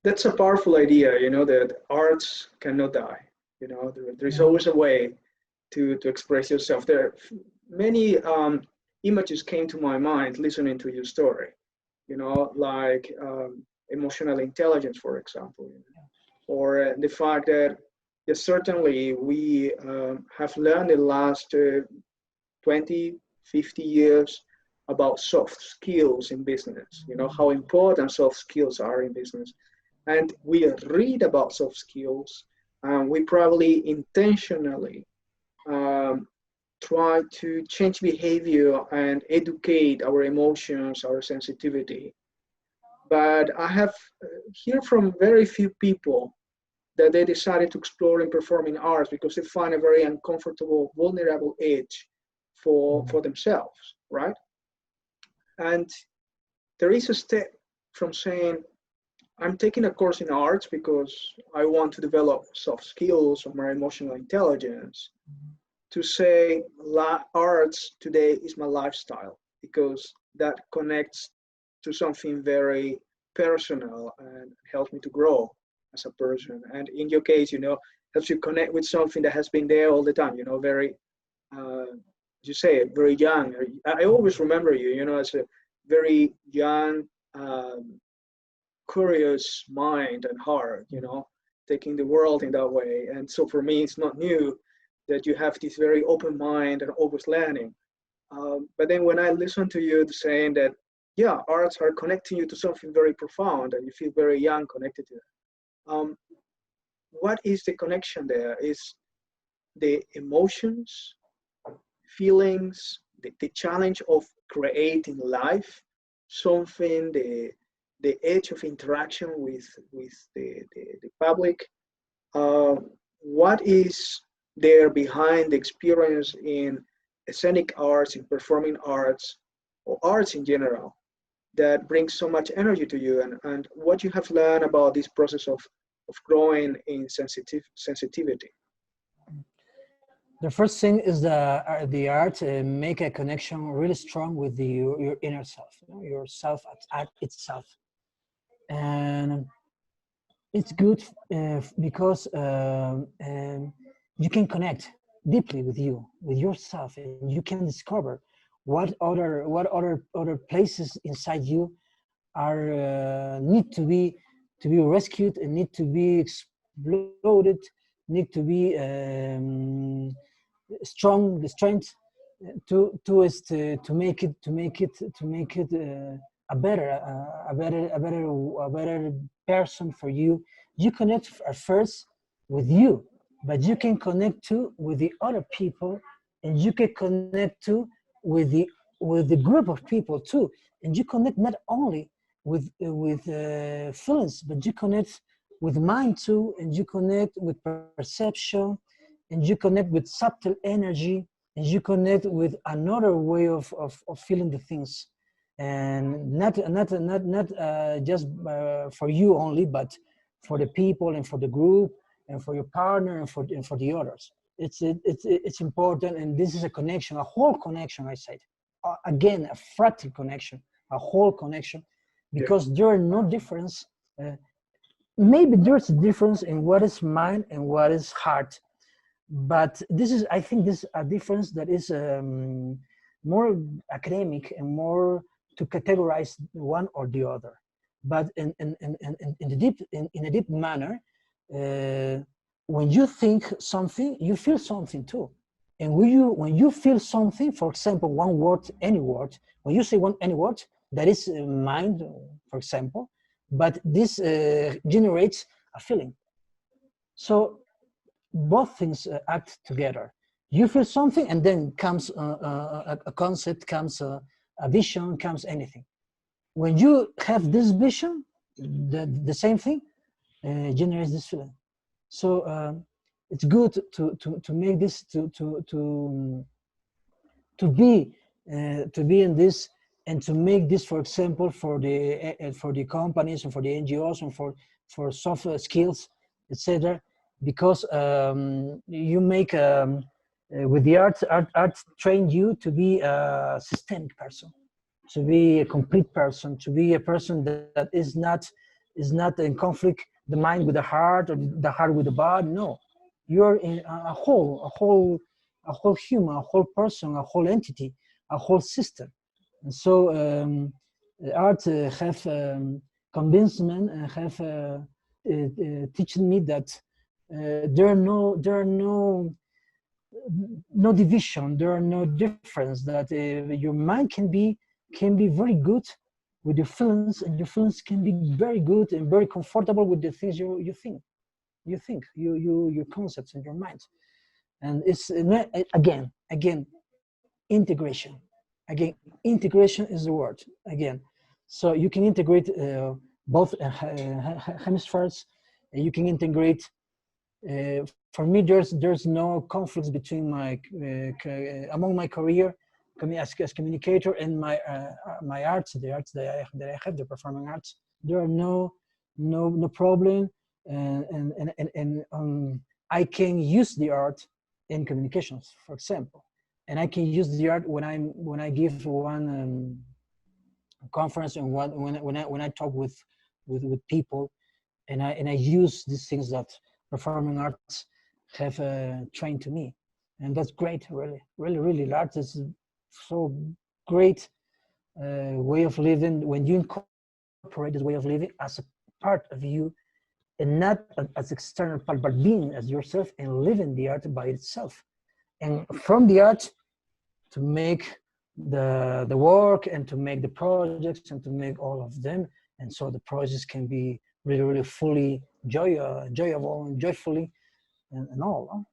That's a powerful idea, that arts cannot die. There's Mhm. always a way to express yourself. There are many images came to my mind listening to your story, like emotional intelligence, for example, or the fact that, yes, certainly we have learned in the last 20, 50 years about soft skills in business, how important soft skills are in business. And we read about soft skills, and we probably intentionally um, try to change behavior and educate our emotions, our sensitivity. But I have heard from very few people that they decided to explore in performing arts because they find a very uncomfortable, vulnerable edge for themselves, right? And there is a step from saying, I'm taking a course in arts because I want to develop soft skills or my emotional intelligence, to say arts today is my lifestyle because that connects to something very personal and helps me to grow as a person. And in your case, helps you connect with something that has been there all the time, very, you say, very young. I always remember you, as a very young, curious mind and heart, taking the world in that way. And so for me, it's not new that you have this very open mind and always learning. But then when I listen to you saying that, yeah, arts are connecting you to something very profound and you feel very young connected to it. What is the connection there? Is the emotions, feelings, the challenge of creating life, something, the edge of interaction with the public. Uh, what is there behind the experience in scenic arts, in performing arts, or arts in general, that brings so much energy to you, and what you have learned about this process of growing in sensitivity? The first thing is the art make a connection really strong with your inner self, yourself at itself, and it's good because you can connect deeply with yourself, and you can discover what other places inside you are need to be rescued and need to be exploded, need to be strong, the strength to make it a better person for you. You connect at first with you, but you can connect too with the other people, and you can connect too with the group of people too, and you connect not only with feelings, but you connect with mind too, and you connect with perception, and you connect with subtle energy, and you connect with another way of feeling the things, and not just for you only, but for the people and for the group and for your partner and for the others. It's important, and this is a connection, a whole connection. I said again, a fractal connection, a whole connection, Yeah. because there are no difference. Uh, Maybe there's a difference in what is mind and what is heart, but I think this is a difference that is more academic and more to categorize one or the other. But in a deep manner, uh, when you think something, you feel something too. And when you feel something, for example, one word, any word, when you say any word, that is mind, for example, but this generates a feeling. So both things act together. You feel something, and then comes a concept, comes a vision, comes anything. When you have this vision, the same thing generates this feeling. So it's good to make this to be in this, and to make this, for example, for the companies and for the NGOs and for software skills, etc. Because you make with the art train you to be a systemic person, to be a complete person, to be a person that is not is not in conflict, the mind with the heart or the heart with the body. No, you're in a whole human, a whole person, a whole entity, a whole system. And so art have convinced me and have teaching me that there are no division, there are no difference, that your mind can be very good with your feelings, and your feelings can be very good and very comfortable with the things you think your concepts in your mind. And it's again integration. Again, integration is the word again. So you can integrate both hemispheres. You can integrate. For me, there's no conflicts between my among my career as communicator and my arts, the arts that I have, the performing arts. There are no problem, and I can use the art in communications, for example, and I can use the art when I give one conference and when I talk with people, and I use these things that performing arts have trained to me, and that's great. Really, art is so great way of living when you incorporate this way of living as a part of you, and not as external part, but being as yourself and living the art by itself, and from the art to make the work and to make the projects and to make all of them, and so the projects can be really fully enjoyable and joyfully and all.